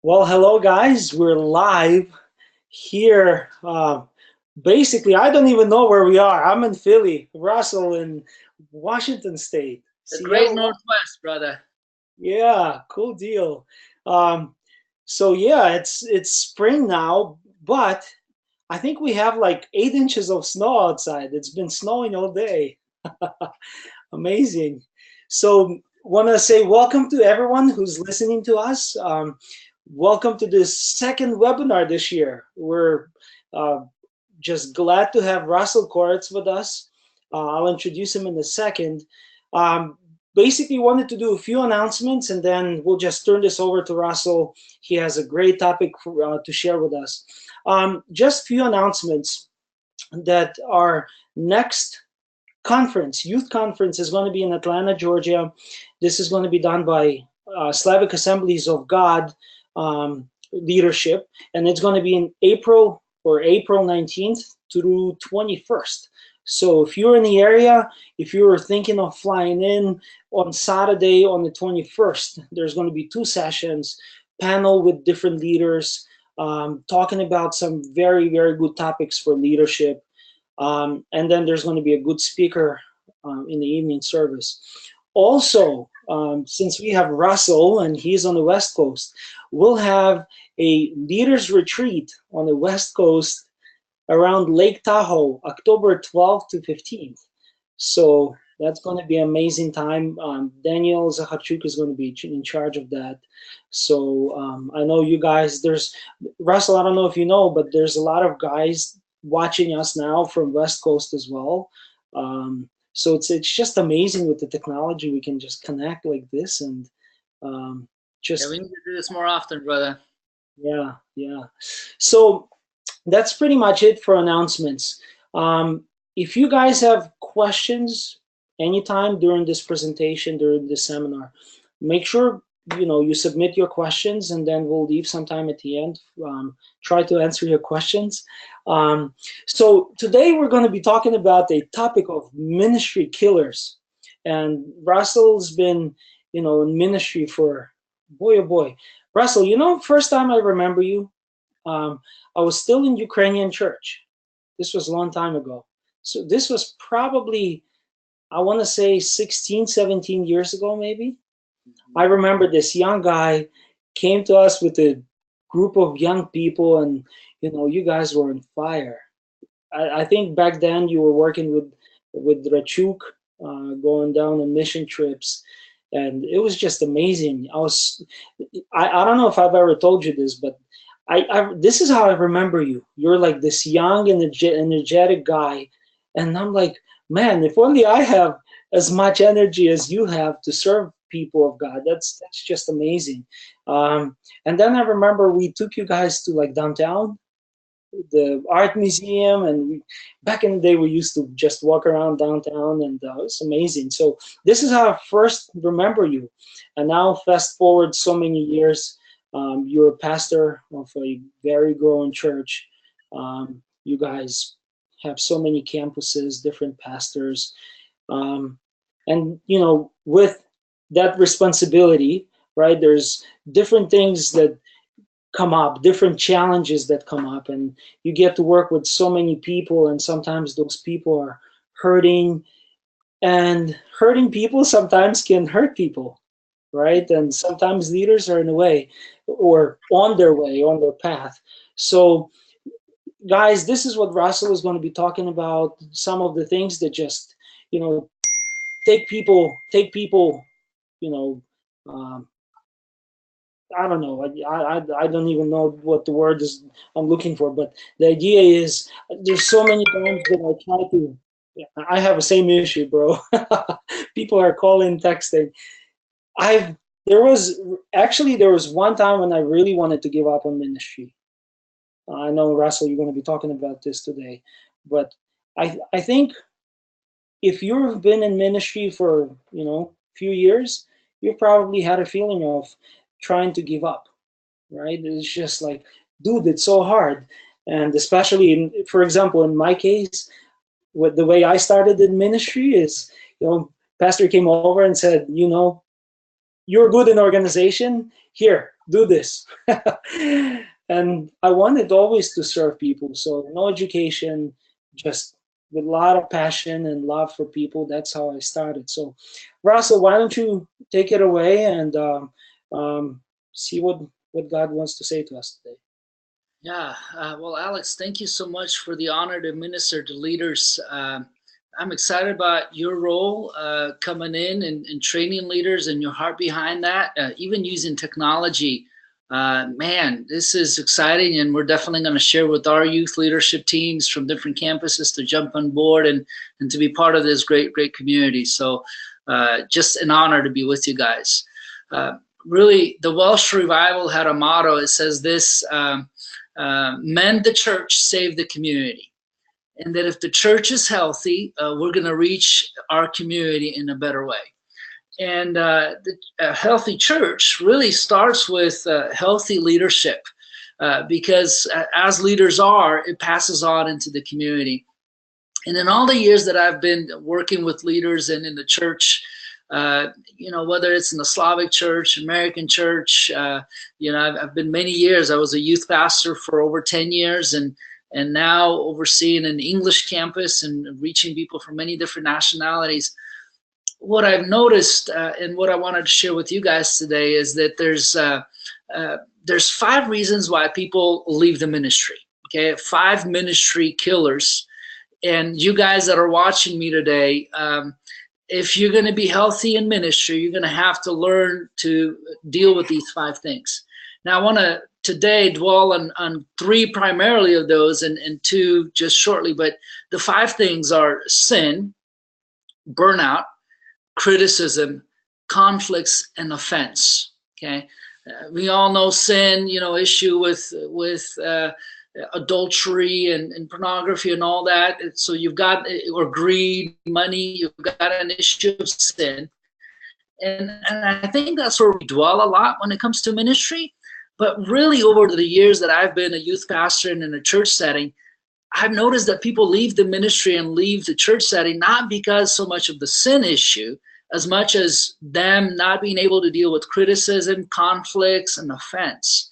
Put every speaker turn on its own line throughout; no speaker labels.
Well, hello guys. We're live here. Basically, I don't even know where we are. I'm in Philly, Russell in Washington State,
The great
Seattle.
Northwest, brother.
Yeah, cool deal. Um, so yeah, it's spring now, but I think we have like 8 inches of snow outside. It's been snowing all day. Amazing. So, want to say welcome to everyone who's listening to us. Welcome to this second webinar this year. We're uh, just glad to have Russell Korets with us. I'll introduce him in a second. Um, Basically, wanted to do a few announcements and then we'll just turn this over to Russell. He has a great topic to share with us. Just a few announcements that our next conference, youth conference, is going to be in Atlanta, Georgia. This is going to be done by Slavic Assemblies of God leadership, and it's going to be in April 19th through 21st. So if you're in the area, if you're thinking of flying in on Saturday on the 21st, there's going to be two sessions, panel with different leaders, talking about some very, very good topics for leadership. And then there's going to be a good speaker in the evening service. Also, since we have Russell and he's on the West Coast, we'll have a leaders retreat on the West Coast around Lake Tahoe, October 12th to 15th. So that's going to be an amazing time. Daniel Zacharchuk is going to be in charge of that. So I know you guys, there's Russell, I don't know if you know, but there's a lot of guys watching us now from West Coast as well. So it's just amazing with the technology we can just connect like this and um,
Yeah, we
just
need to do this more often, brother.
yeah. So that's pretty much it for announcements. If you guys have questions anytime during this presentation, during this seminar, make sure you submit your questions, and then we'll leave some time at the end. Try to answer your questions. So today we're going to be talking about a topic of ministry killers, and Russell's been in ministry for boy oh boy. Russell, first time I remember you, um, I was still in Ukrainian church. This was a long time ago. So this was probably, I want to say 16, 17 years ago, maybe. I remember this young guy came to us with a group of young people, and you guys were on fire. I think back then you were working with Rachuk, going down on mission trips, and it was just amazing. I don't know if I've ever told you this, but this is how I remember you. You're like this young and energetic guy, and I'm like, man, if only I have as much energy as you have to serve people of God. That's just amazing. And then I remember we took you guys to like downtown, the art museum, and back in the day we used to just walk around downtown, and it's amazing. So this is how I first remember you, and now fast forward so many years, you're a pastor of a very growing church. You guys have so many campuses, different pastors, um, and with that responsibility, right, there's different things that come up, different challenges that come up, and you get to work with so many people, and sometimes those people are hurting, and hurting people sometimes can hurt people, right? And sometimes leaders are in the way or on their way, on their path. So guys, this is what Russell is going to be talking about, some of the things that just you know take people you know um, I don't know. I don't even know what the word is I'm looking for. But the idea is, there's so many times that I try to. Yeah, I have the same issue, bro. People are calling, texting. I've there was one time when I really wanted to give up on ministry. I know, Russell, you're going to be talking about this today, but I think if you've been in ministry for few years, you probably had a feeling of trying to give up, right? It's just like, dude, it's so hard. And especially for example, in my case, with the way I started in ministry is, pastor came over and said, you're good in organization. Here, do this. And I wanted always to serve people. So no education, just with a lot of passion and love for people. That's how I started. So, Russell, why don't you take it away and see what God wants to say to us today?
Yeah, well, Alex, thank you so much for the honor to minister to leaders. I'm excited about your role coming in and training leaders and your heart behind that, even using technology. Man, this is exciting, and we're definitely going to share with our youth leadership teams from different campuses to jump on board and to be part of this great community. So just an honor to be with you guys. Really, the Welsh Revival had a motto. It says this, mend the church, save the community. And that if the church is healthy, we're going to reach our community in a better way. And a healthy church really starts with healthy leadership, because as leaders are, it passes on into the community. And in all the years that I've been working with leaders and in the church, whether it's in the Slavic church, American church, I've been many years. I was a youth pastor for over 10 years and now overseeing an English campus and reaching people from many different nationalities. What I've noticed and what I wanted to share with you guys today is that there's 5 reasons why people leave the ministry. Okay, 5 ministry killers. And you guys that are watching me today, if you're going to be healthy in ministry, you're going to have to learn to deal with these 5 things. Now, I want to today dwell on 3 primarily of those and 2 just shortly, but the 5 things are sin, burnout, criticism, conflicts, and offense. Okay, we all know sin, issue with adultery and pornography and all that. So you've got, or greed, money, you've got an issue of sin. And I think that's where we dwell a lot when it comes to ministry. But really over the years that I've been a youth pastor and in a church setting, I've noticed that people leave the ministry and leave the church setting, not because so much of the sin issue, as much as them not being able to deal with criticism, conflicts, and offense.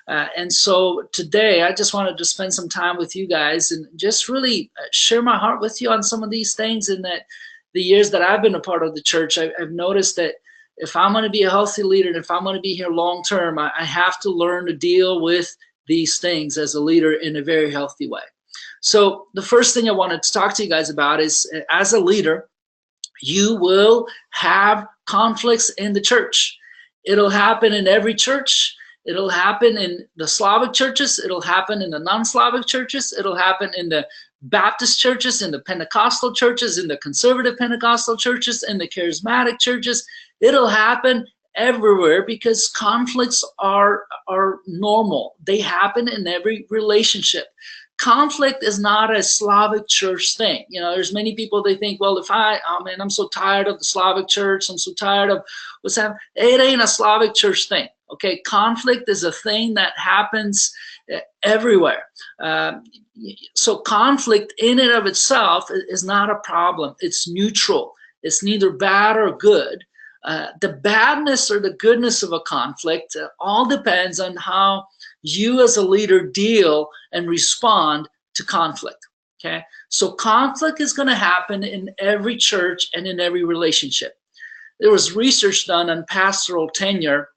And so today, I just wanted to spend some time with you guys and just really share my heart with you on some of these things. And that the years that I've been a part of the church, I've noticed that if I'm going to be a healthy leader and if I'm going to be here long term, I have to learn to deal with these things as a leader in a very healthy way. So the first thing I wanted to talk to you guys about is, as a leader, you will have conflicts in the church. It'll happen in every church. It'll happen in the Slavic churches. It'll happen in the non-Slavic churches. It'll happen in the Baptist churches, in the Pentecostal churches, in the conservative Pentecostal churches, in the charismatic churches. It'll happen everywhere because conflicts are normal. They happen in every relationship. Conflict is not a Slavic church thing. There's many people, they think, well, I'm so tired of the Slavic church. I'm so tired of what's happening. It ain't a Slavic church thing. Okay, conflict is a thing that happens everywhere. So conflict in and of itself is not a problem. It's neutral. It's neither bad or good. The badness or the goodness of a conflict all depends on how you as a leader deal and respond to conflict. Okay, so conflict is going to happen in every church and in every relationship. There was research done on pastoral tenure.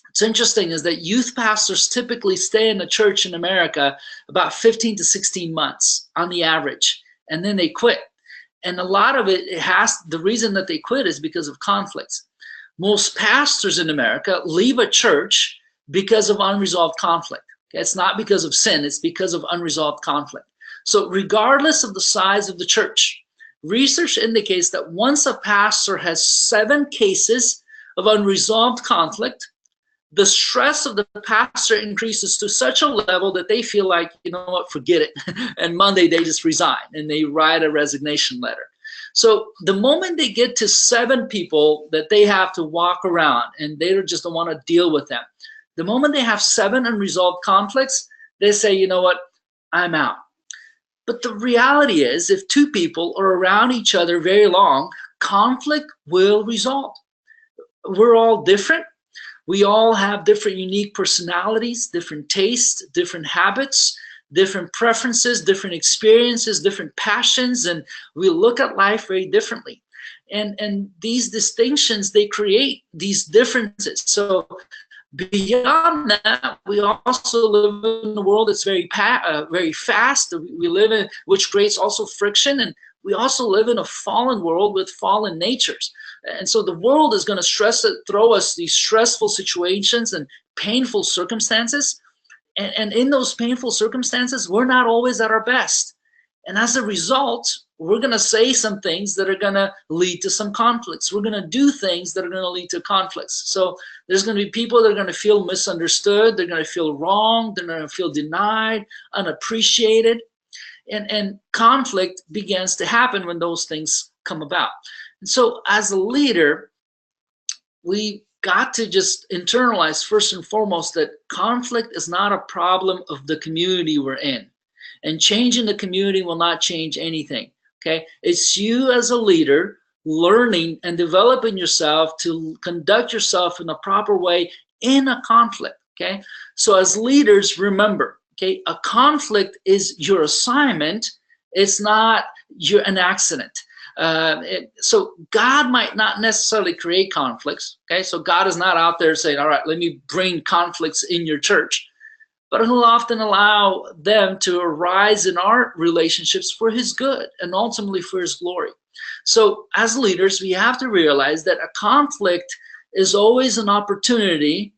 What's interesting is that youth pastors typically stay in the church in America about 15 to 16 months on the average, and then they quit. And a lot of the reason that they quit is because of conflicts. Most pastors in America leave a church because of unresolved conflict. Okay? It's not because of sin, it's because of unresolved conflict. So regardless of the size of the church, research indicates that once a pastor has 7 cases of unresolved conflict, the stress of the pastor increases to such a level that they feel like, forget it. And Monday they just resign and they write a resignation letter. So the moment they get to 7 people that they have to walk around and they just don't want to deal with them, the moment they have 7 unresolved conflicts, they say, you know what, I'm out. But the reality is, if 2 people are around each other very long, conflict will resolve. we're all different. We all have different unique personalities, different tastes, different habits, different preferences, different experiences, different passions, and we look at life very differently. And these distinctions, they create these differences. So beyond that, we also live in a world that's very fast. We live in, which creates also friction, and we also live in a fallen world with fallen natures. And so the world is going to throw us these stressful situations and painful circumstances. And in those painful circumstances, we're not always at our best. And as a result, we're going to say some things that are going to lead to some conflicts. We're going to do things that are going to lead to conflicts. So there's going to be people that are going to feel misunderstood. They're going to feel wrong. They're going to feel denied, unappreciated. And conflict begins to happen when those things come about. And so as a leader, we got to just internalize first and foremost that conflict is not a problem of the community we're in. And changing the community will not change anything. Okay, it's you as a leader learning and developing yourself to conduct yourself in a proper way in a conflict. Okay, so as leaders, remember, okay, a conflict is your assignment. It's not an accident. So God might not necessarily create conflicts. Okay, so God is not out there saying, all right, let me bring conflicts in your church. But he'll often allow them to arise in our relationships for his good and ultimately for his glory. So as leaders, we have to realize that a conflict is always an opportunity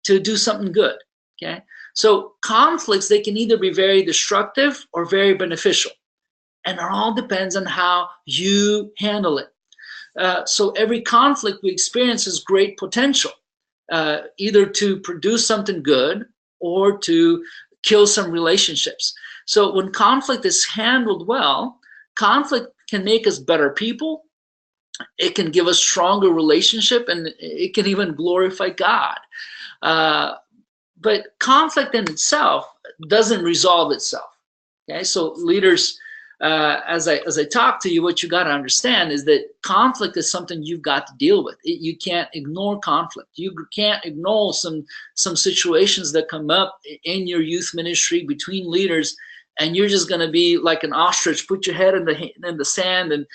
to do something good. Okay, so conflicts, they can either be very destructive or very beneficial. And it all depends on how you handle it. So every conflict we experience has great potential, either to produce something good or to kill some relationships. So when conflict is handled well, conflict can make us better people. It can give us stronger relationship, and it can even glorify God. But conflict in itself doesn't resolve itself. Okay, so leaders, as I talk to you, what you got to understand is that conflict is something you've got to deal with. You can't ignore conflict. You can't ignore some situations that come up in your youth ministry between leaders, and you're just going to be like an ostrich, put your head in the sand, and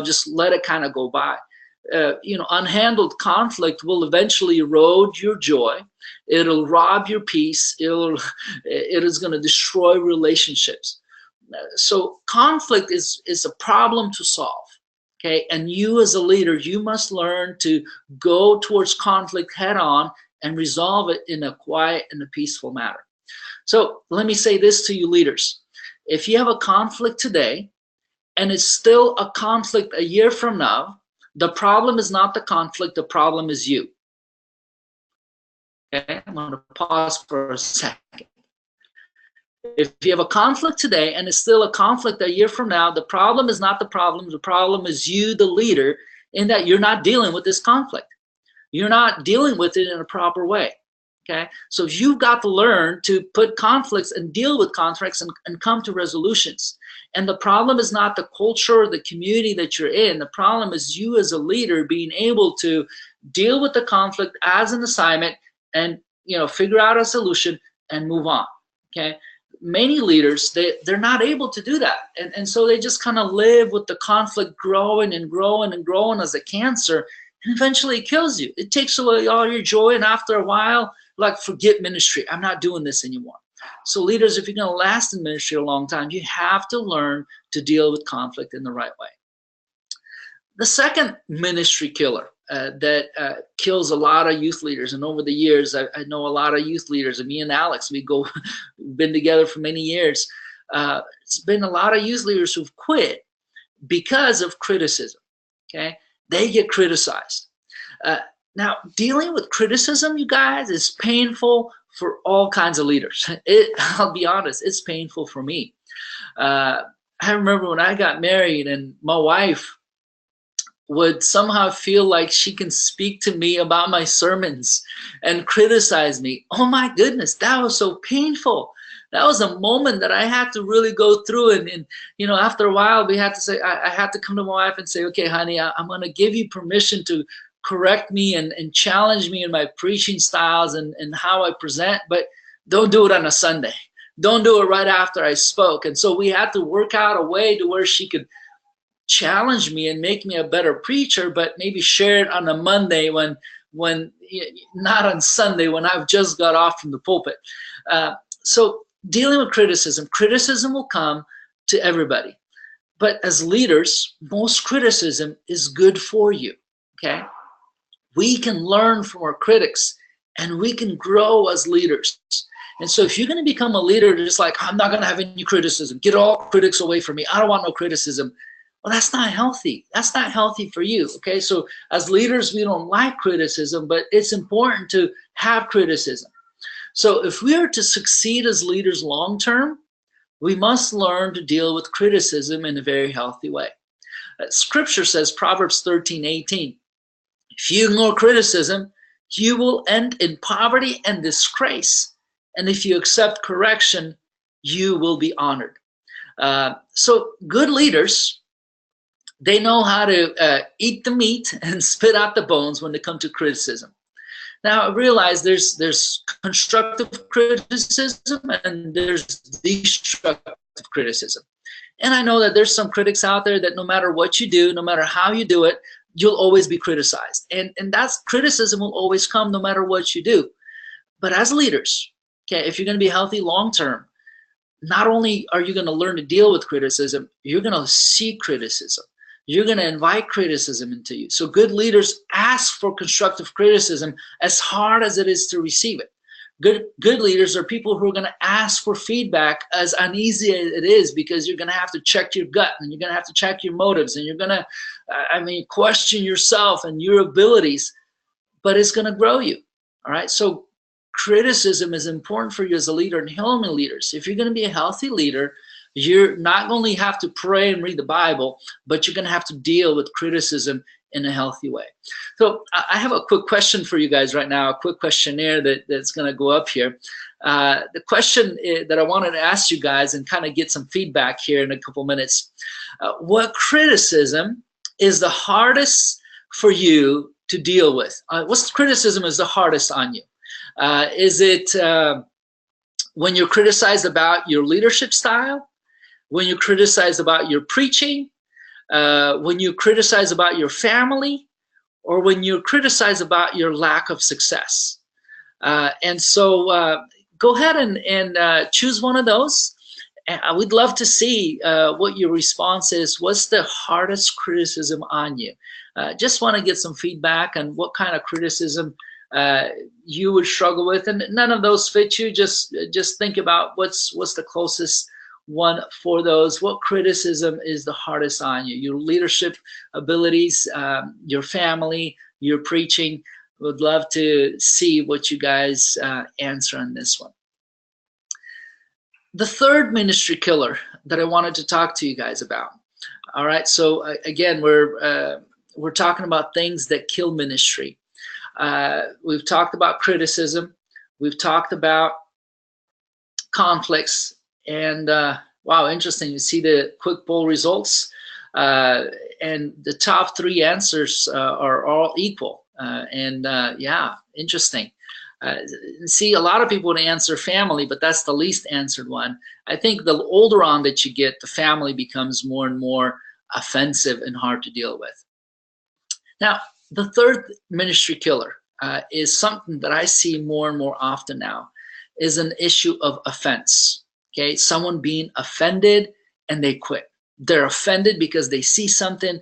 just let it kind of go by. Unhandled conflict will eventually erode your joy. It'll rob your peace. It is going to destroy relationships. So conflict is a problem to solve, okay? And you as a leader, you must learn to go towards conflict head on and resolve it in a quiet and a peaceful manner. So let me say this to you leaders. If you have a conflict today and it's still a conflict a year from now, the problem is not the conflict, the problem is you. Okay, I'm going to pause for a second. If you have a conflict today and it's still a conflict a year from now, the problem is not the problem is you, the leader, in that you're not dealing with this conflict. You're not dealing with it in a proper way. Okay, so you've got to learn to put conflicts and deal with conflicts and come to resolutions. And the problem is not the culture or the community that you're in. The problem is you as a leader being able to deal with the conflict as an assignment and figure out a solution and move on. Okay. Many leaders, they're not able to do that. And so they just kind of live with the conflict growing and growing and growing as a cancer, and eventually it kills you. It takes away all your joy, and after a while, like, forget ministry. I'm not doing this anymore. So leaders, if you're going to last in ministry a long time, you have to learn to deal with conflict in the right way. The second ministry killer that kills a lot of youth leaders, and over the years, I know a lot of youth leaders, and me and Alex, we've been together for many years. It's been a lot of youth leaders who've quit because of criticism. Okay, they get criticized. Now, dealing with criticism, you guys, is painful for all kinds of leaders. I'll be honest, it's painful for me. I remember when I got married and my wife would somehow feel like she can speak to me about my sermons and criticize me. Oh my goodness, that was so painful. That was a moment that I had to really go through. And after a while, we had to say, I had to come to my wife and say, okay, honey, I'm going to give you permission to correct me and challenge me in my preaching styles and how I present, but don't do it on a Sunday. Don't do it right after I spoke. And so we had to work out a way to where she could challenge me and make me a better preacher, but maybe share it on a Monday when not on Sunday when I've just got off from the pulpit. So dealing with criticism will come to everybody. But as leaders, most criticism is good for you, okay? We can learn from our critics and we can grow as leaders. And so if you're going to become a leader, just like, I'm not going to have any criticism, get all critics away from me, I don't want no criticism. Well, that's not healthy. That's not healthy for you, okay? So as leaders, we don't like criticism, but it's important to have criticism. So if we are to succeed as leaders long-term, we must learn to deal with criticism in a very healthy way. Scripture says, Proverbs 13:18, if you ignore criticism, you will end in poverty and disgrace. And if you accept correction, you will be honored. So good leaders, they know how to eat the meat and spit out the bones when it comes to criticism. Now, I realize there's constructive criticism and there's destructive criticism. And I know that there's some critics out there that no matter what you do, no matter how you do it, you'll always be criticized. And that's criticism will always come no matter what you do. But as leaders, okay, if you're going to be healthy long-term, not only are you going to learn to deal with criticism, you're going to see criticism. You're going to invite criticism into you. So good leaders ask for constructive criticism as hard as it is to receive it. Good leaders are people who are going to ask for feedback as uneasy as it is, because you're going to have to check your gut and you're going to have to check your motives and you're going to, question yourself and your abilities, but it's going to grow you. All right. So criticism is important for you as a leader and helping leaders. If you're going to be a healthy leader, you're not only have to pray and read the Bible, but you're going to have to deal with criticism in a healthy way. So I have a quick question for you guys right now, a quick questionnaire that's going to go up here. The question that I wanted to ask you guys and kind of get some feedback here in a couple minutes. What criticism is the hardest for you to deal with? What criticism is the hardest on you? Is it when you're criticized about your leadership style? When you criticize about your preaching, when you criticize about your family, or when you criticize about your lack of success. And so go ahead and choose one of those. And I would love to see what your response is. What's the hardest criticism on you? Just want to get some feedback on what kind of criticism you would struggle with. And none of those fit you. Just think about what's the closest one for those. What criticism is the hardest on you? Your leadership abilities, your family, your preaching. Would love to see what you guys answer on this one. The third ministry killer that I wanted to talk to you guys about. All right, so again, we're talking about things that kill ministry. We've talked about criticism. We've talked about conflicts. And wow, interesting. You see the quick poll results, and the top three answers are all equal. Yeah, interesting. See, a lot of people would answer family, but that's the least answered one. I think the older on that you get, the family becomes more and more offensive and hard to deal with. Now, the third ministry killer is something that I see more and more often now, is an issue of offense. Okay, someone being offended and they quit. They're offended because they see something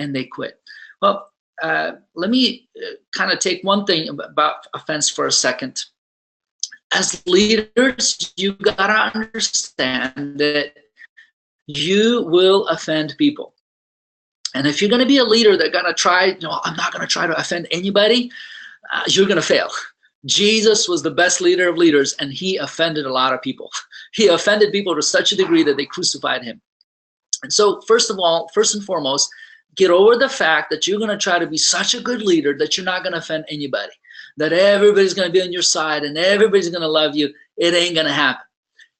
and they quit. Well, let me kind of take one thing about offense for a second. As leaders, you gotta understand that you will offend people. And if you're gonna be a leader that gonna try, I'm not gonna try to offend anybody, you're gonna fail. Jesus was the best leader of leaders, and he offended a lot of people. He offended people to such a degree that they crucified him. And so first and foremost, get over the fact that you're going to try to be such a good leader that you're not going to offend anybody, that everybody's going to be on your side and everybody's going to love you. It ain't going to happen.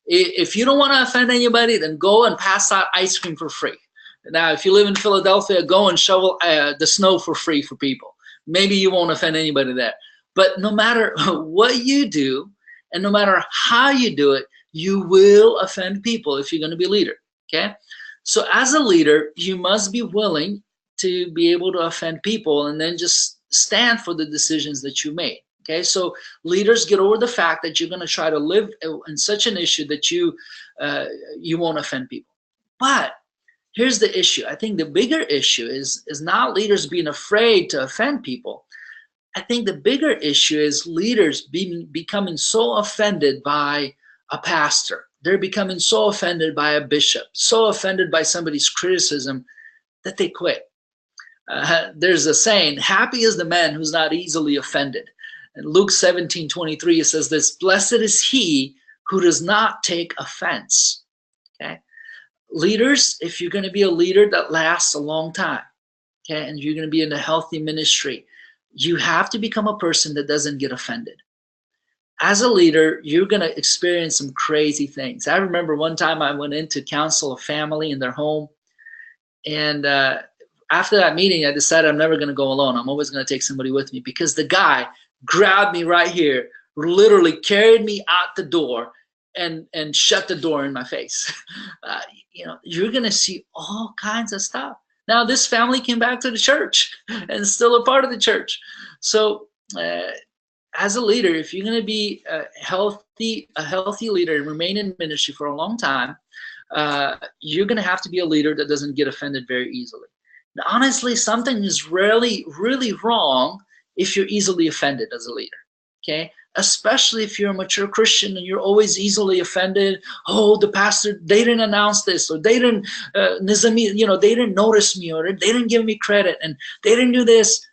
If you don't want to offend anybody, then go and pass out ice cream for free. Now, if you live in Philadelphia, go and shovel the snow for free for people. maybe you won't offend anybody there. But no matter what you do, and no matter how you do it, you will offend people if you're going to be a leader. Okay? So as a leader, you must be willing to be able to offend people and then just stand for the decisions that you made. Okay, so leaders get over the fact that you're going to try to live in such an issue that you won't offend people. But here's the issue. I think the bigger issue is not leaders being afraid to offend people. I think the bigger issue is leaders becoming so offended by a pastor. They're becoming so offended by a bishop, so offended by somebody's criticism that they quit. There's a saying, happy is the man who's not easily offended. In Luke 17:23, it says this, blessed is he who does not take offense. Okay? Leaders, if you're going to be a leader that lasts a long time, okay, and you're going to be in a healthy ministry, you have to become a person that doesn't get offended. As a leader, you're going to experience some crazy things. I remember one time I went in to counsel a family in their home, and after that meeting, I decided I'm never going to go alone. I'm always going to take somebody with me, because the guy grabbed me right here, literally carried me out the door, and shut the door in my face. You're going to see all kinds of stuff. Now, this family came back to the church and still a part of the church. So as a leader, if you're going to be a healthy leader and remain in ministry for a long time, you're going to have to be a leader that doesn't get offended very easily. Now, honestly, something is really, really wrong if you're easily offended as a leader, okay? Especially if you're a mature Christian and you're always easily offended. Oh, the pastor, they didn't announce this, or they didn't, they didn't notice me, or they didn't give me credit, and they didn't do this.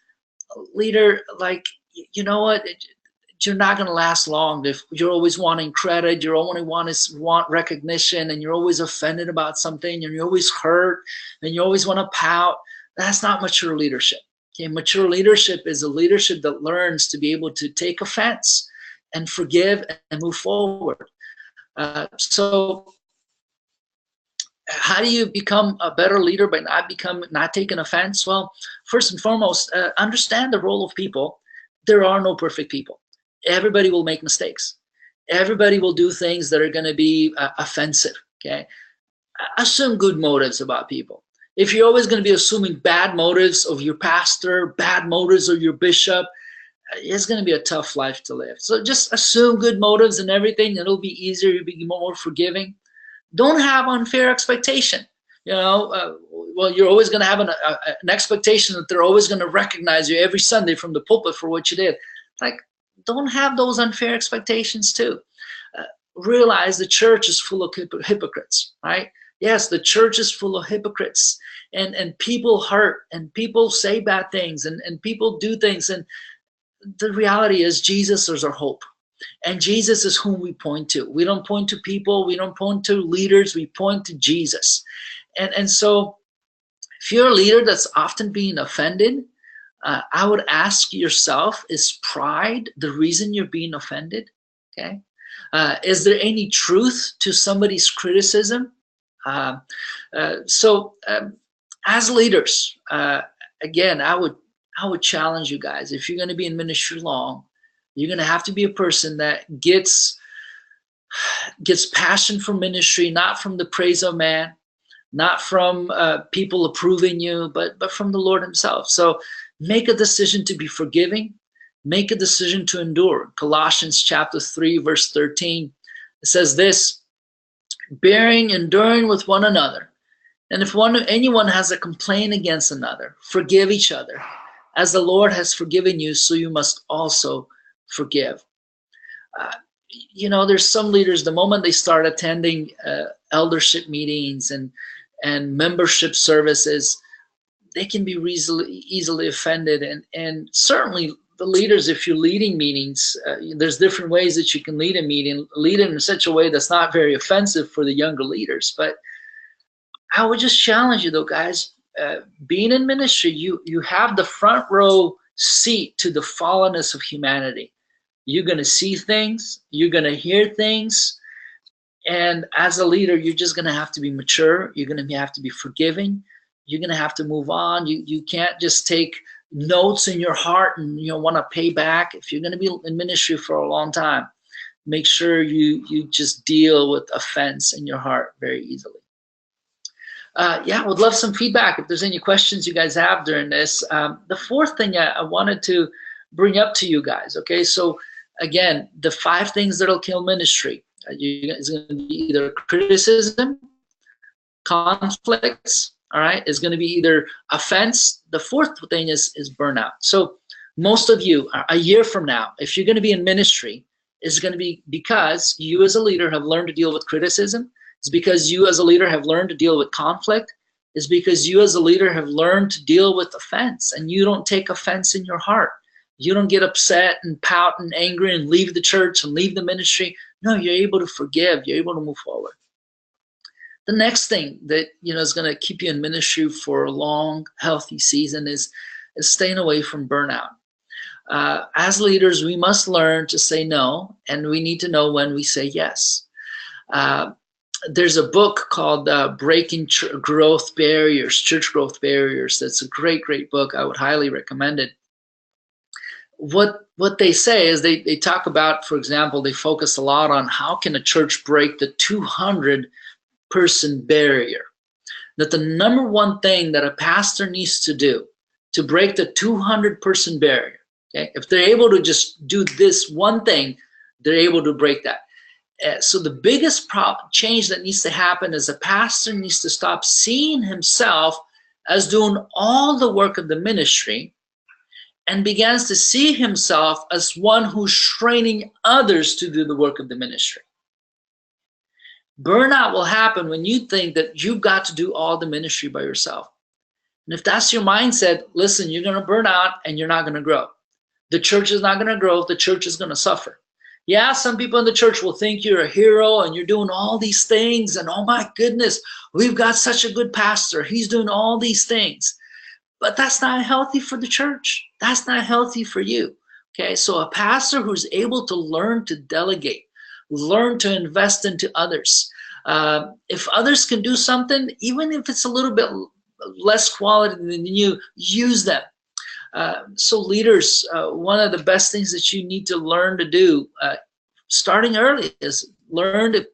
Leader, like, you know what? You're not going to last long if you're always wanting credit, you're only want recognition, and you're always offended about something, and you're always hurt, and you always want to pout. That's not mature leadership. Okay, mature leadership is a leadership that learns to be able to take offense and forgive and move forward. So how do you become a better leader by not taking offense? Well, first and foremost, understand the role of people. There are no perfect people. Everybody will make mistakes. Everybody will do things that are going to be offensive. Okay, assume good motives about people. If you're always going to be assuming bad motives of your pastor, bad motives of your bishop, it's going to be a tough life to live. So just assume good motives and everything. It'll be easier. You'll be more forgiving. Don't have unfair expectation. Well, you're always going to have an expectation that they're always going to recognize you every Sunday from the pulpit for what you did. Like, don't have those unfair expectations too. Realize the church is full of hypocrites, right? Yes, the church is full of hypocrites, and people hurt, and people say bad things, and people do things. And the reality is Jesus is our hope. And Jesus is whom we point to. We don't point to people. We don't point to leaders. We point to Jesus. And so if you're a leader that's often being offended, I would ask yourself, is pride the reason you're being offended? Okay. Is there any truth to somebody's criticism? As leaders, again, I would challenge you guys. If you're going to be in ministry long, you're going to have to be a person that gets passion for ministry, not from the praise of man, not from people approving you, but from the Lord himself. So make a decision to be forgiving. Make a decision to endure. Colossians chapter 3, verse 13, it says this, enduring with one another. And if anyone has a complaint against another, forgive each other. As the Lord has forgiven you, so you must also forgive. There's some leaders, the moment they start attending eldership meetings and membership services, they can be easily offended. And certainly the leaders, if you're leading meetings, there's different ways that you can lead a meeting, lead it in such a way that's not very offensive for the younger leaders. But I would just challenge you though, guys, being in ministry, you have the front row seat to the fallenness of humanity. You're going to see things, you're going to hear things, and as a leader, you're just going to have to be mature. You're going to have to be forgiving. You're going to have to move on. You can't just take notes in your heart and want to pay back, if you're going to be in ministry for a long time, make sure you just deal with offense in your heart very easily. Yeah, would love some feedback if there's any questions you guys have during this. The fourth thing I wanted to bring up to you guys, okay? So again, the 5 things that'll kill ministry. It's going to be either criticism, conflicts, all right? It's going to be either offense. The fourth thing is burnout. So most of you, a year from now, if you're going to be in ministry, it's going to be because you as a leader have learned to deal with criticism. It's because you as a leader have learned to deal with conflict. It's because you as a leader have learned to deal with offense, and you don't take offense in your heart. You don't get upset and pout and angry and leave the church and leave the ministry. No, you're able to forgive. You're able to move forward. The next thing that is going to keep you in ministry for a long, healthy season is staying away from burnout. As leaders, we must learn to say no, and we need to know when we say yes. There's a book called Breaking Growth Barriers, Church Growth Barriers. That's a great, great book. I would highly recommend it. What they say is they talk about, for example, they focus a lot on how can a church break the 200-person barrier. That the number one thing that a pastor needs to do to break the 200-person barrier, okay? If they're able to just do this one thing, they're able to break that. So the biggest change that needs to happen is a pastor needs to stop seeing himself as doing all the work of the ministry and begins to see himself as one who's training others to do the work of the ministry. Burnout will happen when you think that you've got to do all the ministry by yourself. And if that's your mindset, listen, you're going to burn out and you're not going to grow. The church is not going to grow. The church is going to suffer. Yeah, some people in the church will think you're a hero and you're doing all these things and oh my goodness, we've got such a good pastor. He's doing all these things. But that's not healthy for the church. That's not healthy for you. Okay, so a pastor who's able to learn to delegate, learn to invest into others. If others can do something, even if it's a little bit less quality than you, use them. So leaders, one of the best things that you need to learn to do, starting early, is learn to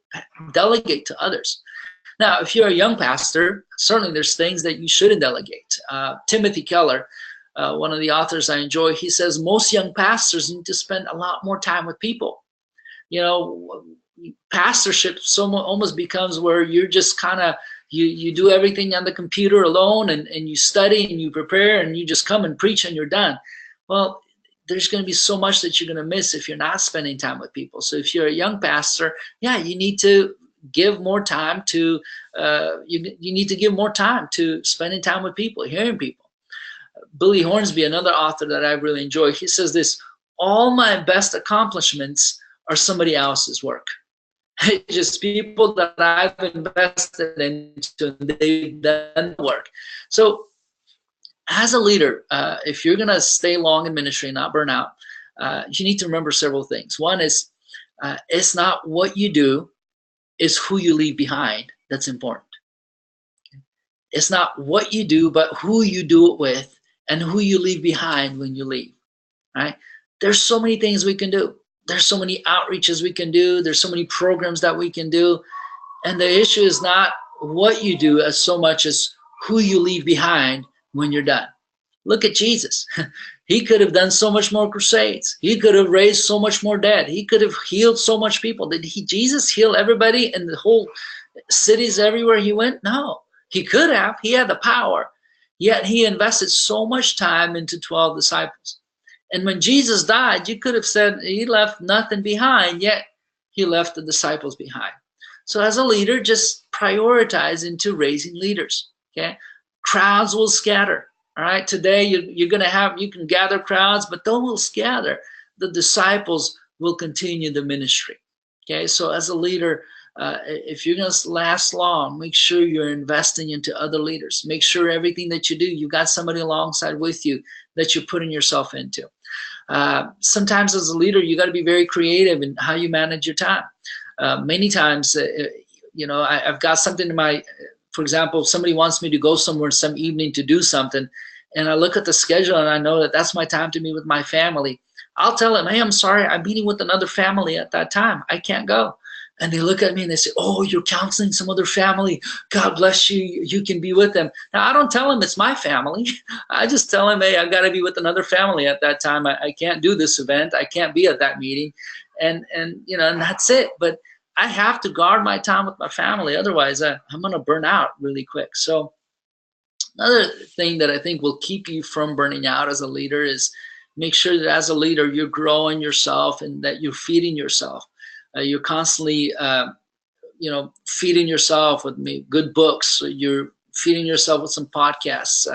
delegate to others. Now, if you're a young pastor, certainly there's things that you shouldn't delegate. Timothy Keller, one of the authors I enjoy, he says most young pastors need to spend a lot more time with people. Pastorship almost becomes where you're just kind of, you do everything on the computer alone and you study and you prepare and you just come and preach and you're done. Well, there's going to be so much that you're going to miss if you're not spending time with people. So if you're a young pastor, yeah, you need to give more time to, you need to give more time to spending time with people, hearing people. Billy Hornsby, another author that I really enjoy, he says this: all my best accomplishments are somebody else's work. Just people that I've invested into, they've done the work. So as a leader, if you're going to stay long in ministry and not burn out, you need to remember several things. One is, it's not what you do, it's who you leave behind that's important. It's not what you do, but who you do it with and who you leave behind when you leave, right? There's so many things we can do. There's so many outreaches we can do. There's so many programs that we can do. And the issue is not what you do as so much as who you leave behind when you're done. Look at Jesus. He could have done so much more crusades. He could have raised so much more dead. He could have healed so much people. Did Jesus heal everybody in the whole cities everywhere he went? No, he could have. He had the power. Yet he invested so much time into 12 disciples. And when Jesus died, you could have said he left nothing behind, yet he left the disciples behind. So as a leader, just prioritize into raising leaders, okay? Crowds will scatter, all right? Today, you can gather crowds, but they will scatter. The disciples will continue the ministry, okay? So as a leader, if you're going to last long, make sure you're investing into other leaders. Make sure everything that you do, you got somebody alongside with you that you're putting yourself into. Sometimes as a leader, you got to be very creative in how you manage your time. Many times, I've got something in my, for example, if somebody wants me to go somewhere some evening to do something, and I look at the schedule and I know that that's my time to meet with my family, I'll tell them, hey, I'm sorry, I'm meeting with another family at that time. I can't go. And they look at me and they say, oh, you're counseling some other family. God bless you. You can be with them. Now, I don't tell them it's my family. I just tell them, hey, I've got to be with another family at that time. I can't do this event. I can't be at that meeting. And that's it. But I have to guard my time with my family. Otherwise, I'm going to burn out really quick. So another thing that I think will keep you from burning out as a leader is make sure that as a leader, you're growing yourself and that you're feeding yourself. You're constantly, feeding yourself with good books. You're feeding yourself with some podcasts.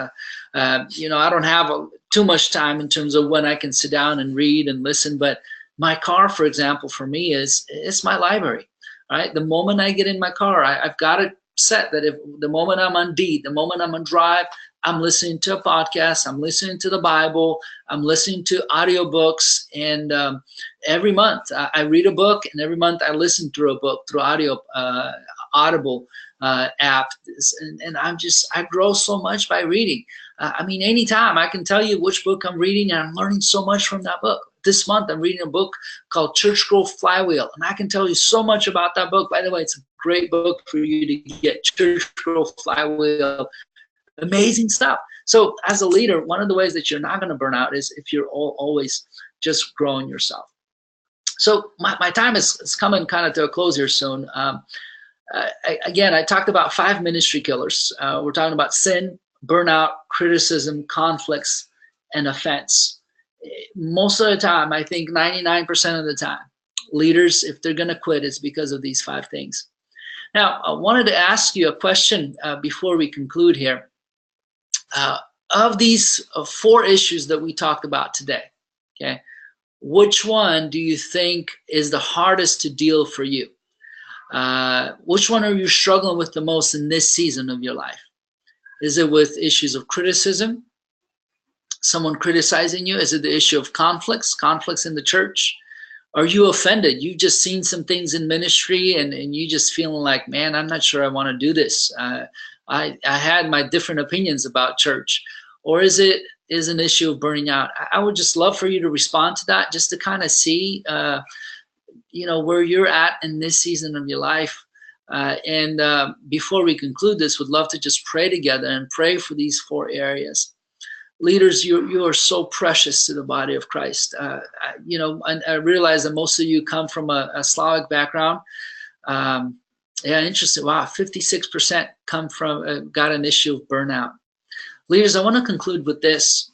I don't have too much time in terms of when I can sit down and read and listen. But my car, for example, for me it's my library. Right? The moment I get in my car, I've got it set that if the moment I'm on beat, the moment I'm on drive, I'm listening to a podcast, I'm listening to the Bible, I'm listening to audiobooks, and every month I read a book, and every month I listen through a book through Audible app, and I grow so much by reading. Anytime I can tell you which book I'm reading, and I'm learning so much from that book. This month I'm reading a book called Church Growth Flywheel, and I can tell you so much about that book. By the way, it's a great book for you to get, Church Growth Flywheel. Amazing stuff. So as a leader, one of the ways that you're not going to burn out is if you're always just growing yourself. So my time is coming kind of to a close here soon. I talked about 5 ministry killers. We're talking about sin, burnout, criticism, conflicts, and offense. Most of the time, I think 99% of the time, leaders, if they're going to quit, it's because of these 5 things. Now, I wanted to ask you a question before we conclude here. Of these 4 issues that we talked about today, okay, which one do you think is the hardest to deal for you? Which one are you struggling with the most in this season of your life? Is it with issues of criticism? Someone criticizing you? Is it the issue of conflicts in the church? Are you offended? You've just seen some things in ministry and you just feeling like, man, I'm not sure I want to do this. I had my different opinions about church. Or is it an issue of burning out? I would just love for you to respond to that, just to kind of see, where you're at in this season of your life. Before we conclude this, would love to just pray together and pray for these 4 areas. Leaders, you are so precious to the body of Christ. And I realize that most of you come from a Slavic background. Interesting. Wow, 56% come from got an issue of burnout. Leaders, I want to conclude with this.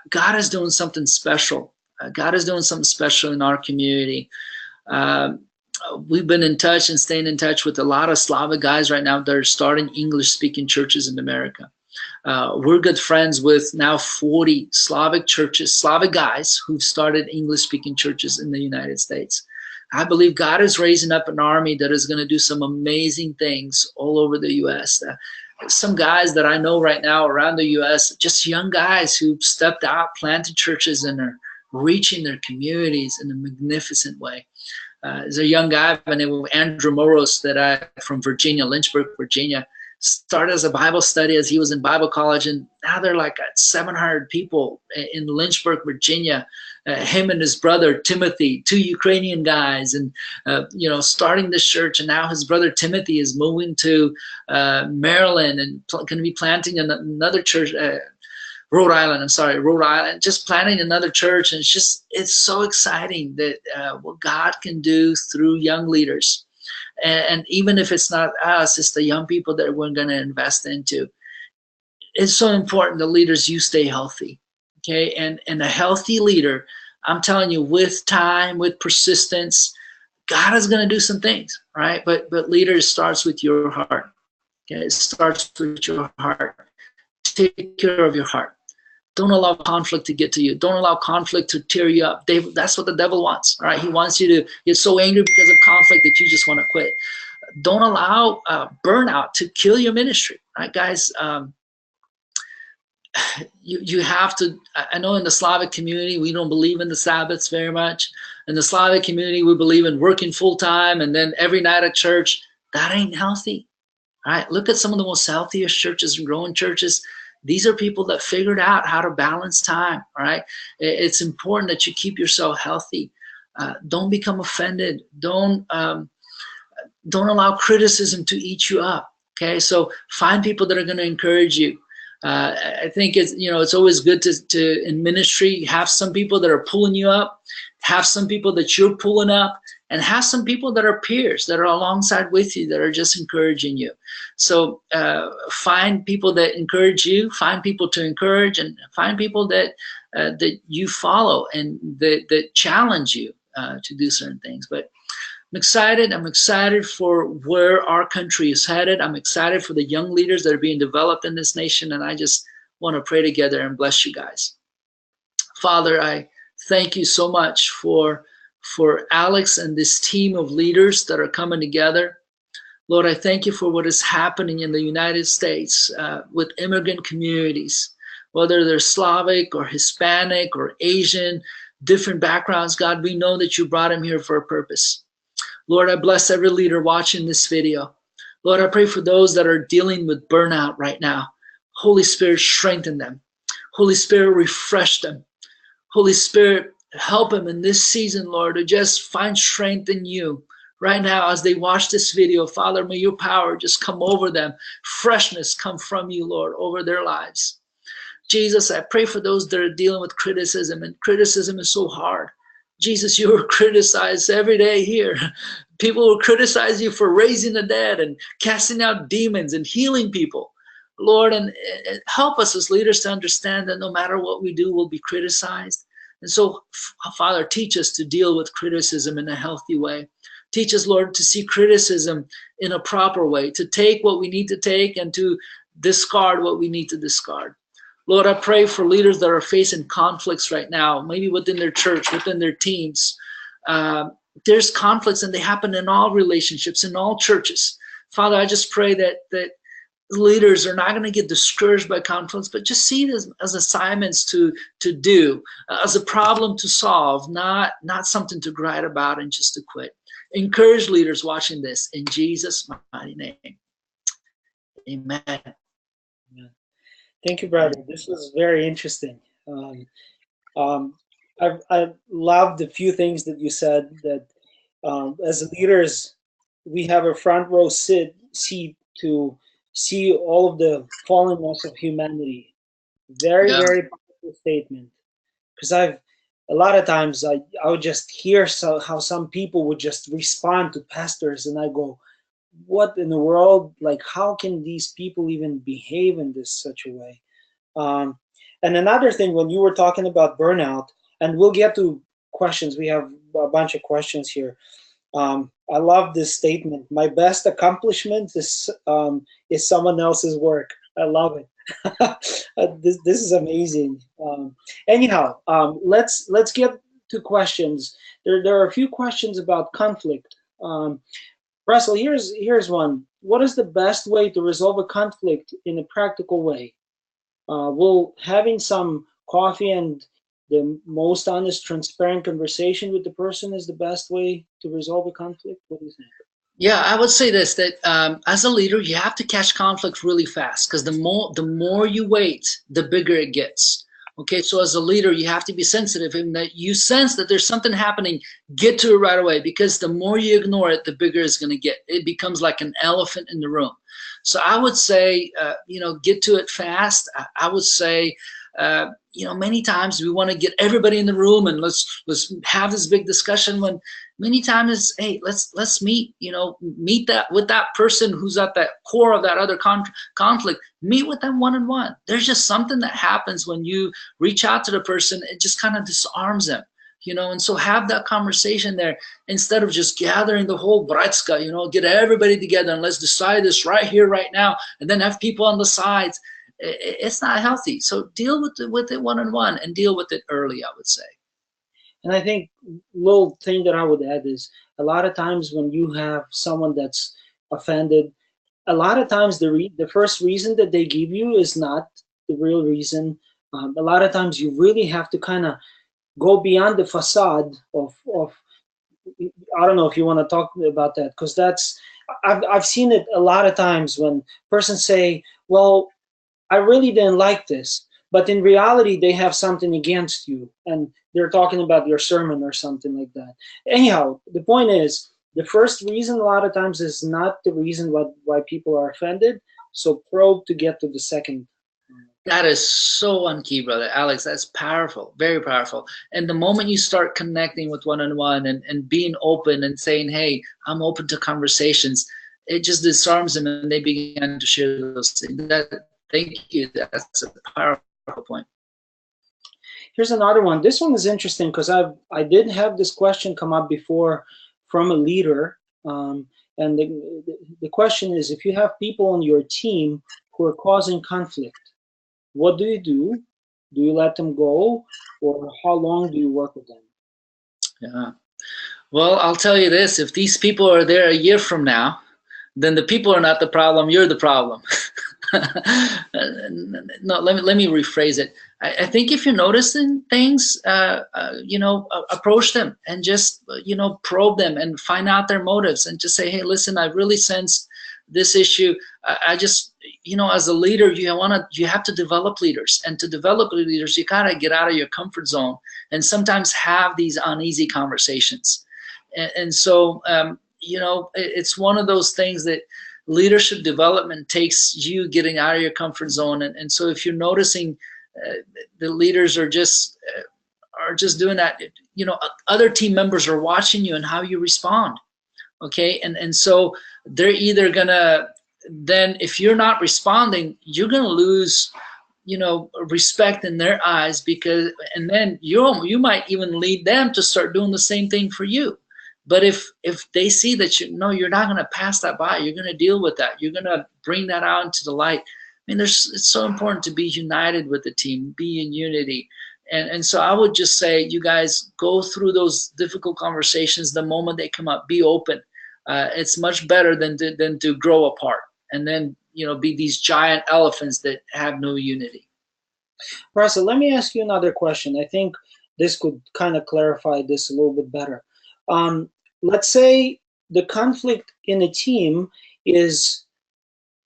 God is doing something special. God is doing something special in our community. We've been in touch and staying in touch with a lot of Slavic guys right now that are starting English-speaking churches in America. We're good friends with now 40 Slavic churches, Slavic guys who've started English-speaking churches in the United States. I believe God is raising up an army that is going to do some amazing things all over the U.S. Some guys that I know right now around the U.S., just young guys who've stepped out, planted churches, and are reaching their communities in a magnificent way. There's a young guy by the name of Andrew Moros from Virginia, Lynchburg, Virginia, started as a Bible study as he was in Bible college, and now they're like 700 people in Lynchburg, Virginia. Him and his brother Timothy, 2 Ukrainian guys, and starting this church. And now his brother Timothy is moving to Maryland and going to be planting another church. Rhode Island, just planting another church. And it's so exciting that what God can do through young leaders. And even if it's not us, it's the young people that we're going to invest into. It's so important, the leaders, you stay healthy, okay? And a healthy leader, I'm telling you, with time, with persistence, God is going to do some things, right? But leader starts with your heart, okay? It starts with your heart. Take care of your heart. Don't allow conflict to get to you. Don't allow conflict to tear you up. That's what the devil wants, all right? He wants you to get so angry because of conflict that you just want to quit. Don't allow burnout to kill your ministry, right, guys? You have to, I know in the Slavic community, we don't believe in the Sabbaths very much. In the Slavic community, we believe in working full-time and then every night at church. That ain't healthy, all right? Look at some of the most healthiest churches and growing churches. These are people that figured out how to balance time, all right? It's important that you keep yourself healthy. Don't become offended. Don't allow criticism to eat you up, okay? So find people that are going to encourage you. I think it's always good to in ministry have some people that are pulling you up, have some people that you're pulling up, and have some people that are peers that are alongside with you that are just encouraging you. So find people that encourage you, find people to encourage, and find people that you follow and that challenge you to do certain things. But I'm excited. I'm excited for where our country is headed. I'm excited for the young leaders that are being developed in this nation. And I just want to pray together and bless you guys. Father, I thank you so much for Alex and this team of leaders that are coming together. Lord, I thank you for what is happening in the United States with immigrant communities, whether they're Slavic or Hispanic or Asian, different backgrounds. God, we know that you brought them here for a purpose. Lord, I bless every leader watching this video. Lord, I pray for those that are dealing with burnout right now. Holy Spirit, strengthen them. Holy Spirit, refresh them. Holy Spirit, help them in this season, Lord, to just find strength in you. Right now, as they watch this video, Father, may your power just come over them. Freshness come from you, Lord, over their lives. Jesus, I pray for those that are dealing with criticism, and criticism is so hard. Jesus, you were criticized every day here. People will criticize you for raising the dead and casting out demons and healing people. Lord, and help us as leaders to understand that no matter what we do, we'll be criticized. And so, Father, teach us to deal with criticism in a healthy way. Teach us, Lord, to see criticism in a proper way, to take what we need to take and to discard what we need to discard. Lord, I pray for leaders that are facing conflicts right now, maybe within their church, within their teams. There's conflicts, and they happen in all relationships, in all churches. Father, I just pray that leaders are not going to get discouraged by conflicts, but just see it as assignments to do, as a problem to solve, not something to gripe about and just to quit. Encourage leaders watching this in Jesus' mighty name. Amen.
Thank you, brother. This was very interesting. I loved a few things that you said, that as leaders, we have a front row seat to see all of the fallenness of humanity. Very, very powerful statement. Because a lot of times I would just hear how some people would just respond to pastors, and I go, what in the world? Like, how can these people even behave in this such a way? And another thing, when you were talking about burnout, and we'll get to questions, we have a bunch of questions here. I love this statement. My best accomplishment is someone else's work. I love it. This is amazing. Anyhow, let's get to questions. There are a few questions about conflict. Russell, here's one. What is the best way to resolve a conflict in a practical way? Will having some coffee and the most honest, transparent conversation with the person is the best way to resolve a conflict? What do you think?
Yeah, I would say this, that as a leader, you have to catch conflict really fast, because the more you wait, the bigger it gets. Okay, so as a leader, you have to be sensitive, and that you sense that there's something happening, get to it right away, because the more you ignore it, the bigger it's going to get. It becomes like an elephant in the room. So I would say, get to it fast. I would say, many times we want to get everybody in the room and let's have this big discussion, when many times, hey, let's meet, meet with that person who's at that core of that other conflict. Meet with them one-on-one. There's just something that happens when you reach out to the person. It just kind of disarms them, and so have that conversation there, instead of just gathering the whole bratska, get everybody together and let's decide this right here, right now, and then have people on the sides. It's not healthy. So deal with it one-on-one, and deal with it early, I would say.
And I think little thing that I would add is, a lot of times when you have someone that's offended, a lot of times the first reason that they give you is not the real reason. A lot of times you really have to kind of go beyond the facade of I don't know if you want to talk about that, because I've seen it a lot of times when persons say, well, I really didn't like this. But in reality, they have something against you, and they're talking about your sermon or something like that. Anyhow, the point is, the first reason a lot of times is not the reason why people are offended. So probe to get to the second.
That is so on key, brother Alex. That's powerful, very powerful. And the moment you start connecting with one-on-one and being open and saying, hey, I'm open to conversations, it just disarms them and they begin to share those things. Thank you. That's a powerful point.
Here's another one. This one is interesting because I did have this question come up before from a leader. And the question is, if you have people on your team who are causing conflict, what do you do? Do you let them go, or how long do you work with them?
Yeah. Well, I'll tell you this. If these people are there a year from now, then the people are not the problem. You're the problem. No, let me rephrase it. I think if you're noticing things, approach them and just probe them and find out their motives and just say, hey, listen, I really sense this issue. I just as a leader, you have to develop leaders, and to develop leaders, you gotta get out of your comfort zone and sometimes have these uneasy conversations. And so it's one of those things that leadership development takes you getting out of your comfort zone. And so if you're noticing the leaders are just doing that, other team members are watching you and how you respond. Okay. And so they're either gonna, then if you're not responding, you're gonna lose respect in their eyes, because, and then you might even lead them to start doing the same thing for you. But if they see that you're not going to pass that by, you're going to deal with that, you're going to bring that out into the light. I mean, it's so important to be united with the team, be in unity. And so I would just say, you guys go through those difficult conversations the moment they come up. Be open. It's much better than to grow apart and then be these giant elephants that have no unity.
Russell, let me ask you another question. I think this could kind of clarify this a little bit better. Let's say the conflict in a team is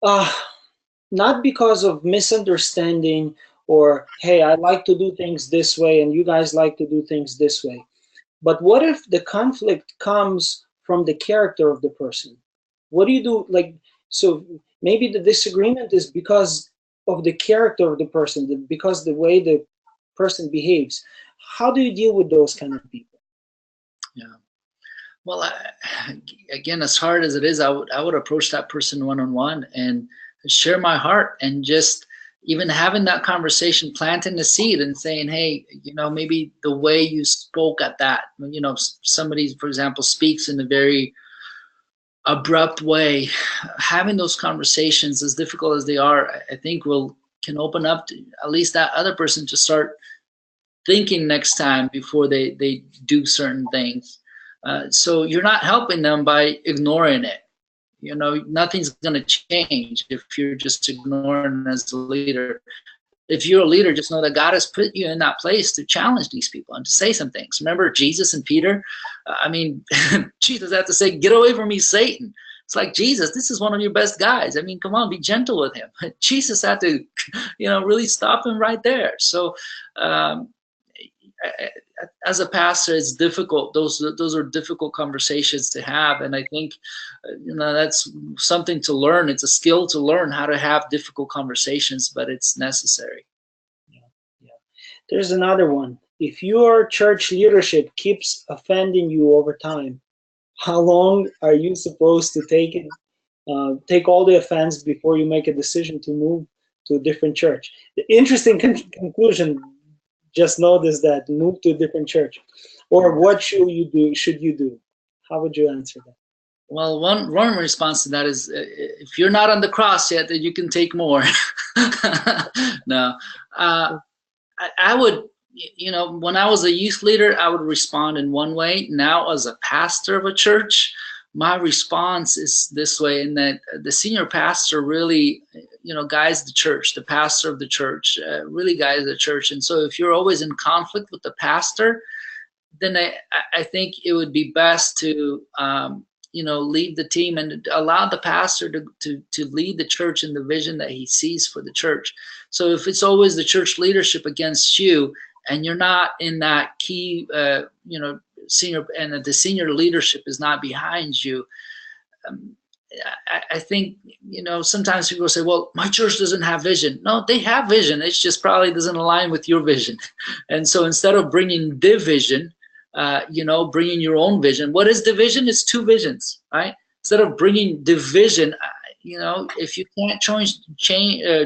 not because of misunderstanding, or, hey, I like to do things this way and you guys like to do things this way. But what if the conflict comes from the character of the person? What do you do? So maybe the disagreement is because of the character of the person, because the way the person behaves. How do you deal with those kind of people?
Yeah. Well, again, as hard as it is, I would approach that person one-on-one and share my heart, and just even having that conversation, planting the seed and saying, hey, maybe the way you spoke at that, somebody, for example, speaks in a very abrupt way. Having those conversations, as difficult as they are, I think can open up to at least that other person to start thinking next time before they do certain things. So you're not helping them by ignoring it. Nothing's going to change if you're just ignoring as a leader. If you're a leader, just know that God has put you in that place to challenge these people and to say some things. Remember Jesus and Peter? Jesus had to say, get away from me, Satan. It's like, Jesus, this is one of your best guys. I mean, come on, be gentle with him. Jesus had to, really stop him right there. So, as a pastor, it's difficult. Those are difficult conversations to have, and I think that's something to learn. It's a skill to learn how to have difficult conversations, but it's necessary.
Yeah. There's another one. If your church leadership keeps offending you over time, how long are you supposed to take all the offense before you make a decision to move to a different church? The interesting conclusion. Just notice that, move to a different church. Or what should you do? How would you answer that?
Well, one response to that is, if you're not on the cross yet, then you can take more. No, I would, when I was a youth leader, I would respond in one way. Now, as a pastor of a church, my response is this way, in that the senior pastor really, guides the church. The pastor of the church really guides the church. And so if you're always in conflict with the pastor, then I think it would be best to leave the team and allow the pastor to lead the church in the vision that he sees for the church. So if it's always the church leadership against you, and you're not in that key, senior, and the senior leadership is not behind you, I think, sometimes people say, well, my church doesn't have vision. No, they have vision. It just probably doesn't align with your vision. And so instead of bringing division, bringing your own vision. What is division? It's two visions, right? Instead of bringing division, if you can't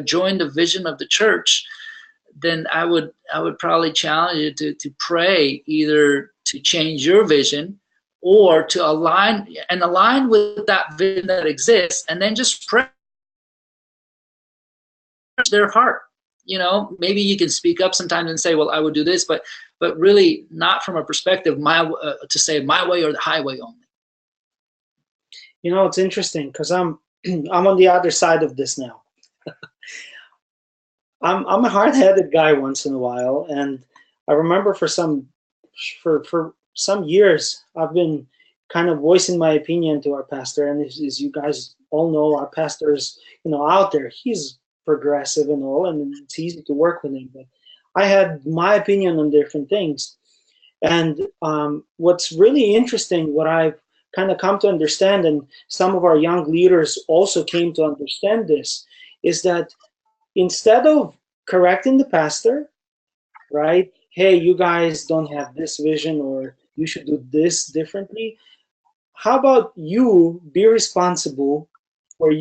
join the vision of the church, then I would probably challenge you to pray either to change your vision or to align with that vision that exists, and then just pray their heart. Maybe you can speak up sometimes and say, well, I would do this, but really not from a perspective to say my way or the highway only.
It's interesting because I'm on the other side of this now. I'm a hard-headed guy once in a while, and I remember for some years I've been kind of voicing my opinion to our pastor, and as you guys all know, our pastor is out there. He's progressive and all, and it's easy to work with him. But I had my opinion on different things, and what's really interesting, what I've kind of come to understand, and some of our young leaders also came to understand this, is that instead of correcting the pastor, right? Hey, you guys don't have this vision, or you should do this differently. How about you be responsible for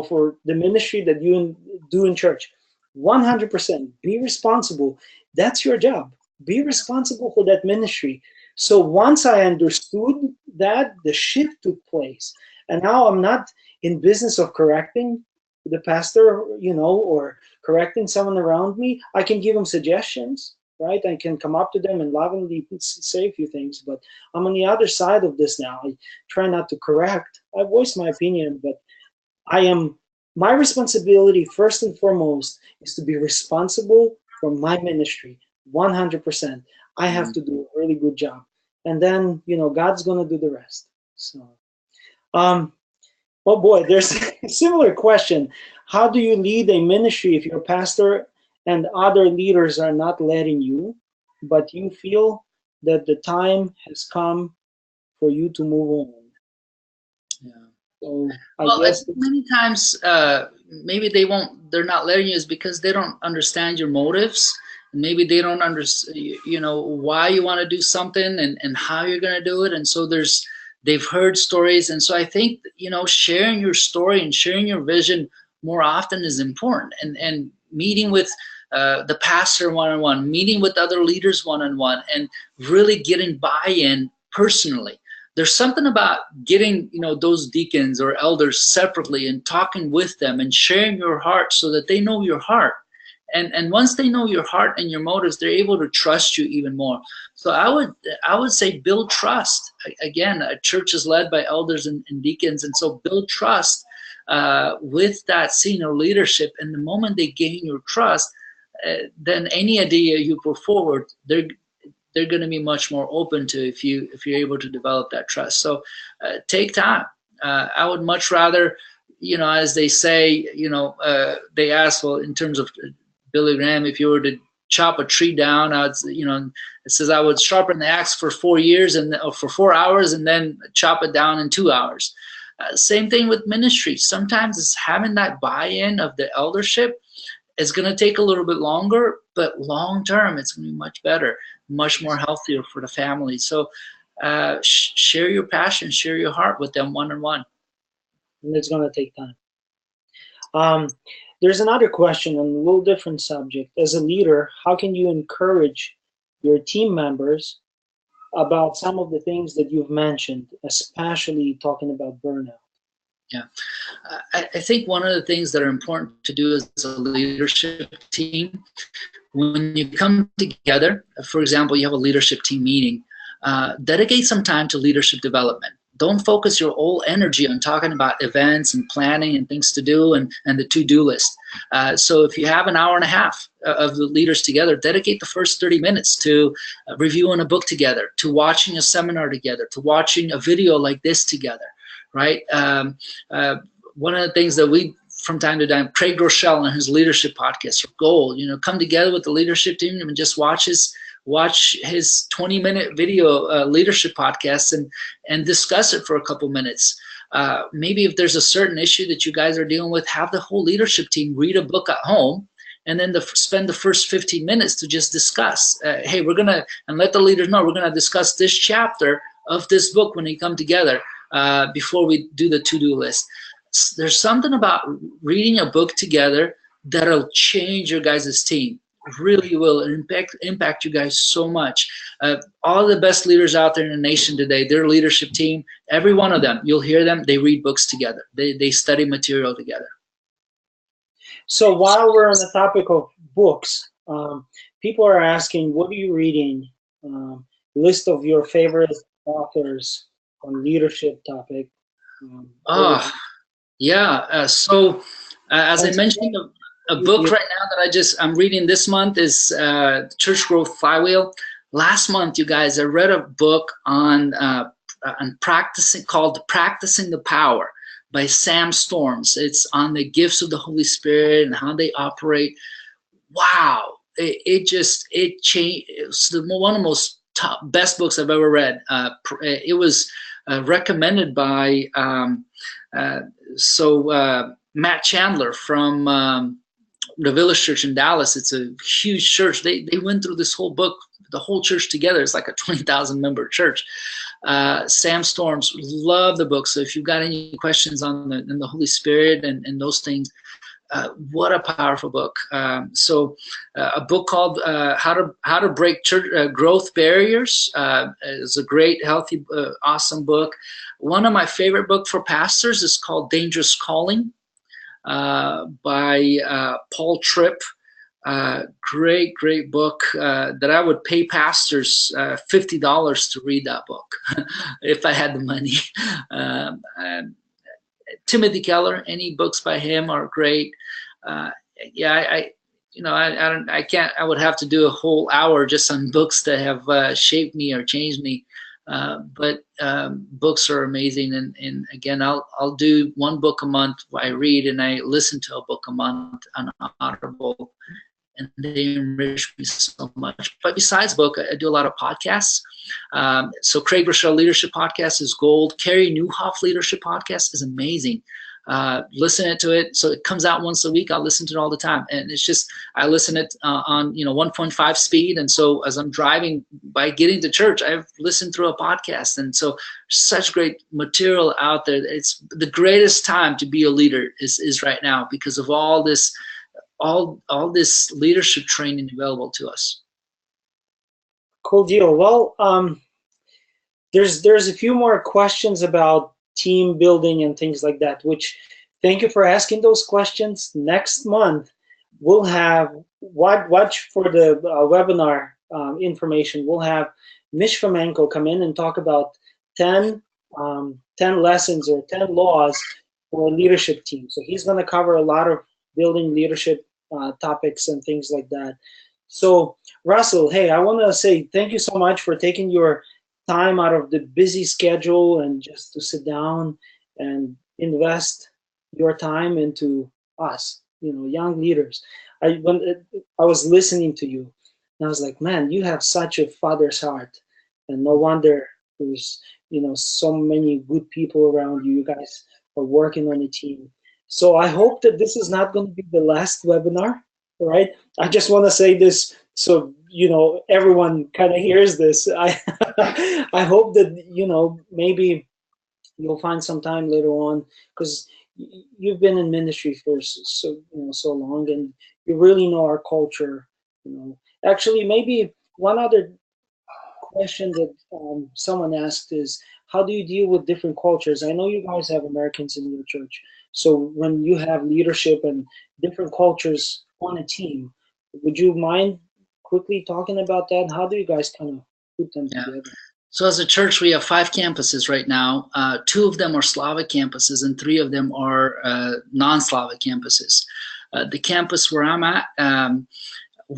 for the ministry that you do in church? 100% be responsible. That's your job. Be responsible for that ministry. So once I understood that, the shift took place, and now I'm not in business of correcting the pastor, or correcting someone around me. I can give them suggestions, right? I can come up to them and lovingly say a few things, but I'm on the other side of this now. I try not to correct. I voice my opinion, but my responsibility first and foremost is to be responsible for my ministry, 100%. I have to do a really good job, and then God's gonna do the rest. So, oh boy, there's a similar question. How do you lead a ministry if your pastor and other leaders are not letting you, but you feel that the time has come for you to move on?
Yeah.
So
I guess many times maybe they're not letting you is because they don't understand your motives. Maybe they don't understand, why you want to do something and how you're going to do it. And so they've heard stories. And so I think, sharing your story and sharing your vision more often is important. And meeting with the pastor one-on-one, meeting with other leaders one-on-one, and really getting buy-in personally. There's something about getting, those deacons or elders separately and talking with them and sharing your heart so that they know your heart. And once they know your heart and your motives, they're able to trust you even more. So I would say build trust. Again, a church is led by elders and deacons, and so build trust with that senior leadership. And the moment they gain your trust, then any idea you put forward, they're going to be much more open to if you're able to develop that trust. So take time. I would much rather, as they say, they ask, well, in terms of Billy Graham, if you were to chop a tree down, it says I would sharpen the axe for 4 years for 4 hours and then chop it down in 2 hours. Same thing with ministry. Sometimes it's having that buy-in of the eldership. It's going to take a little bit longer, but long term, it's going to be much better, much more healthier for the family. So share your passion, share your heart with them one-on-one.
And it's going to take time. There's another question on a little different subject. As a leader, how can you encourage your team members about some of the things that you've mentioned, especially talking about burnout?
Yeah, I think one of the things that are important to do as a leadership team, when you come together, for example, you have a leadership team meeting, dedicate some time to leadership development. Don't focus your whole energy on talking about events and planning and things to do and the to-do list. So if you have an hour and a half of the leaders together, dedicate the first 30 minutes to reviewing a book together, to watching a seminar together, to watching a video like this together. right? One of the things that we from time to time, Craig Rochelle and his leadership podcast are gold. You know, come together with the leadership team and just watch his 20-minute video leadership podcast and discuss it for a couple minutes. Maybe if there's a certain issue that you guys are dealing with, have the whole leadership team read a book at home, and then spend the first 15 minutes to just discuss. Hey, and let the leaders know we're gonna discuss this chapter of this book when we come together before we do the to-do list. There's something about reading a book together that'll change your guys' team. Really will impact you guys so much. All the best leaders out there in the nation today, their leadership team, every one of them, you'll hear them, they read books together. They study material together.
So while we're on the topic of books, people are asking, what are you reading? List of your favorite authors on leadership topic.
So as I mentioned, a book right now that I'm reading this month is Church Growth Flywheel. Last month, you guys, I read a book on called Practicing the Power by Sam Storms. It's on the gifts of the Holy Spirit and how they operate. Wow, it changed. It's one of the most best books I've ever read. It was recommended by Matt Chandler from the Village Church in Dallas. It's a huge church. They went through this whole book, the whole church together. It's like a 20,000 member church. Sam Storms, love the book. So if you've got any questions on the Holy Spirit and those things, what a powerful book. A book called How to Break Church Growth Barriers is a great, healthy, awesome book. One of my favorite books for pastors is called Dangerous Calling by Paul Tripp. Great book that I would pay pastors $50 to read that book if I had the money. Timothy Keller, any books by him are great. I can't. I would have to do a whole hour just on books that have shaped me or changed me. But books are amazing, and again, I'll do one book a month I read, and I listen to a book a month on Audible, and they enrich me so much. But besides book, I do a lot of podcasts. So Craig Rochelle Leadership Podcast is gold. Carrie Newhoff Leadership Podcast is amazing. Listen to it. So it comes out once a week. I listen to it all the time, and it's just I listen it on 1.5 speed. And so as I'm driving by getting to church, I've listened through a podcast, and so such great material out there. It's the greatest time to be a leader is right now because of all this leadership training available to us.
Cool deal. Well, there's a few more questions about team building and things like that, which thank you for asking those questions. Next month, we'll have, watch for the webinar information. We'll have Mish Fomenko come in and talk about 10 lessons or 10 laws for a leadership team. So he's going to cover a lot of building leadership topics and things like that. So Russell, hey, I want to say thank you so much for taking your time out of the busy schedule and just to sit down and invest your time into us, young leaders. When I was listening to you, and I was like, man, you have such a father's heart, and no wonder there's so many good people around you. You guys are working on a team. So I hope that this is not going to be the last webinar, right? I just want to say this so everyone kind of hears this. I hope that maybe you'll find some time later on, because you've been in ministry for so long, and you really know our culture. Actually, maybe one other question that someone asked is, how do you deal with different cultures? I know you guys have Americans in your church, so when you have leadership and different cultures on a team, would you mind quickly talking about that? How do you guys kind of put them together?
So as a church, we have 5 campuses right now. 2 of them are Slavic campuses, and 3 of them are non-Slavic campuses. The campus where I'm at,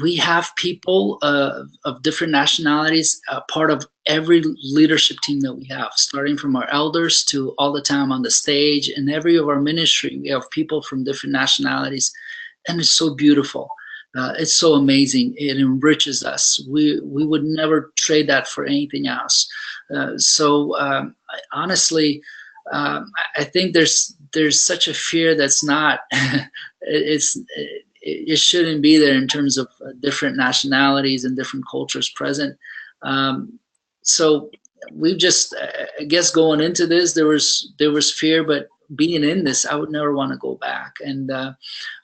we have people of different nationalities, part of every leadership team that we have, starting from our elders to all the time on the stage. And every of our ministry, we have people from different nationalities, and it's so beautiful. It's so amazing. It enriches us. We would never trade that for anything else. Honestly, I think there's such a fear that's not. It shouldn't be there in terms of different nationalities and different cultures present. So we've just, I guess, going into this, there was fear, but being in this, I would never want to go back. And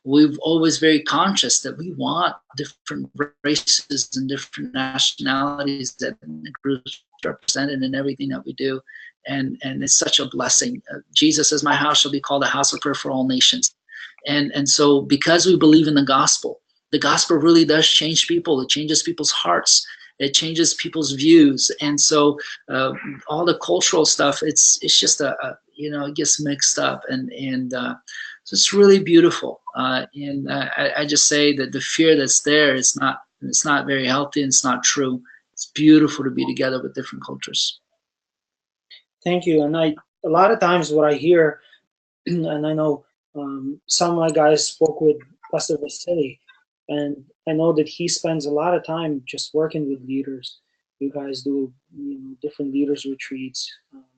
we've always very conscious that we want different races and different nationalities that groups represented in everything that we do. And it's such a blessing. Jesus says, my house shall be called a house of prayer for all nations. And so because we believe in the gospel really does change people. It changes people's hearts. It changes people's views. And so all the cultural stuff, it's just it gets mixed up. And so it's really beautiful. And I just say that the fear that's there is it's not very healthy, and it's not true. It's beautiful to be together with different cultures.
Thank you. And a lot of times what I hear, and I know some of my guys spoke with Pastor Vasily, and I know that he spends a lot of time just working with leaders. You guys do different leaders retreats.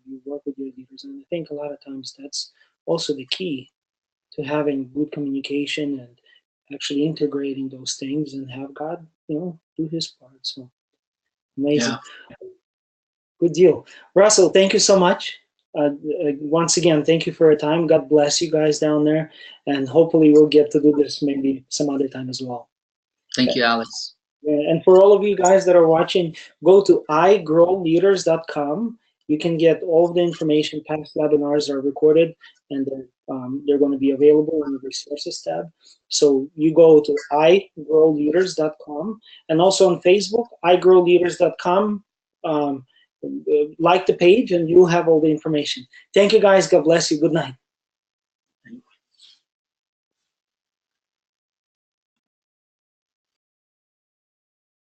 You work with your leaders, and I think a lot of times that's also the key to having good communication and actually integrating those things and have God, do His part. So amazing. Yeah. Good deal. Russell, thank you so much. Once again, thank you for your time. God bless you guys down there, and hopefully we'll get to do this maybe some other time as well.
Thank you, Alex.
And for all of you guys that are watching, go to iGrowLeaders.com. You can get all of the information. Past webinars are recorded, and they're going to be available in the resources tab. So you go to iGrowLeaders.com, and also on Facebook, iGrowLeaders.com. Like the page, and you'll have all the information. Thank you, guys. God bless you. Good night.